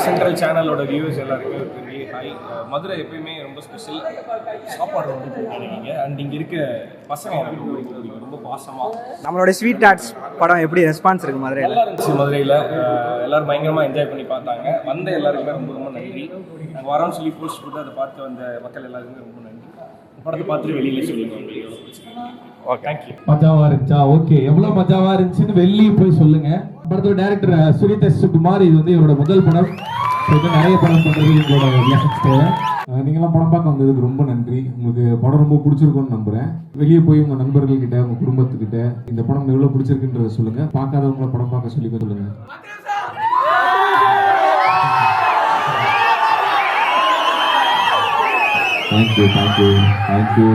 Central சேனலோட viewers எல்லாருக்குமே ஒரு பெரிய ஹாய். மதுரை எப்பயுமே ரொம்ப ஸ்பெஷல், சாப்பாடு ரொம்ப பிடிக்கும். அண்ட் இங்கே இருக்க பசங்க எனக்கு ரொம்ப பிடிக்கும், ரொம்ப பாசமாக. நம்மளோட ஸ்வீட் ஆர்ட்ஸ் படம் எப்படி ரெஸ்பான்ஸ் இருக்குது மதுரையில்? நல்லா இருந்துச்சு. மதுரையில் எல்லோரும் பயங்கரமாக என்ஜாய் பண்ணி பார்த்தாங்க. வந்த எல்லாருக்குமே ரொம்ப ரொம்ப நன்றி. நாங்கள் வரோன்னு சொல்லி போஸ்ட் போட்டு அதை பார்த்து வந்த மக்கள் எல்லாருக்குமே ரொம்ப நன்றி. படத்தை பார்த்துட்டு வெளியில சொல்லுங்க. தேங்க்யூ. மஜாவா இருந்துச்சா? ஓகே, எவ்வளவு மஜாவா இருந்துச்சுன்னு வெளியே போய் சொல்லுங்க. படத்தோட டைரக்டர் சுரீத் எஸ் குமார், இது வந்து இவரோட முதல் படம். நிறைய படம் பண்றது எங்களோட. நீங்களாம் படம் பார்க்க வந்ததுக்கு ரொம்ப நன்றி. உங்களுக்கு படம் ரொம்ப பிடிச்சிருக்கும்னு நம்புறேன். வெளியே போய் உங்க நண்பர்கள் கிட்ட, உங்க குடும்பத்துக்கிட்ட இந்த படம் எவ்வளவு பிடிச்சிருக்குன்றத சொல்லுங்க. பார்க்காதவங்கள படம் பார்க்க சொல்லி சொல்லுங்க. தேங்க்யூ.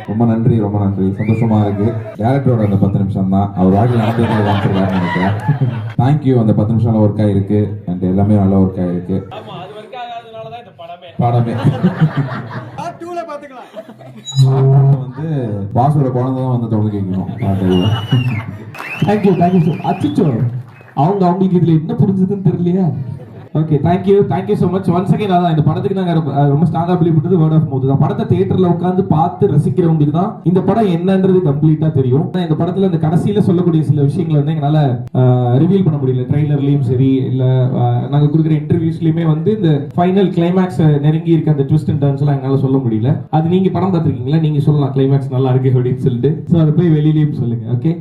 ரொம்ப நன்றி. சந்தோஷமா இருக்கு. டேரக்டரோட அந்த 10 நிமிஷம் தான் அவர் வாழ்க்கையில் நடந்தது காமிச்சிருக்காருன்னு நினைக்கிறேன். தேங்க்யூ. அந்த 10 நிமிஷம் ஒர்க் ஆயிருக்கு அண்ட் எல்லாமே நல்லா ஒர்க் ஆயிருக்கு. படமே வந்து பாஸோட குழந்தை தான் வந்து தொடர்ந்து கேட்கணும். தேங்க்யூ. அச்சோ, அவங்களுக்கு இதுல என்ன புரிஞ்சதுன்னு தெரியலையா? Okay, thank you so much once again. அதான் இந்த படத்துக்கு நாங்கள் ரொம்ப ஸ்ட்ராங்காக பிலீவ் பண்ணுறது வேர்ட் ஆஃப் மவுத் தான். படத்தை தியேட்டரில் உட்காந்து பார்த்து ரசிக்கிறவங்களுக்கு தான் இந்த படம் என்னன்றது கம்ப்ளீட்டாக தெரியும். இந்த படத்தில் இந்த கடைசியில் சொல்லக்கூடிய சில விஷயங்களை வந்து எங்களால் ரிவீல் பண்ண முடியல. ட்ரெய்லர்லையும் சரி, இல்லை நாங்கள் கொடுக்குற இன்டர்வியூஸ்லையுமே வந்து இந்த ஃபைனல் கிளைமேக்ஸ் நெருங்கி இருக்க அந்த ட்விஸ்ட் அண்ட் டர்ன்ஸ் எல்லாம் எங்களால் சொல்ல முடியல. அது நீங்கள் படம் பார்த்துருக்கீங்களா? நீங்கள் சொல்லலாம் கிளைமேக்ஸ் நல்லா இருக்கு அப்படின்னு சொல்லிட்டு. ஸோ அதை போய் வெளியிலையும் சொல்லுங்க. ஓகே.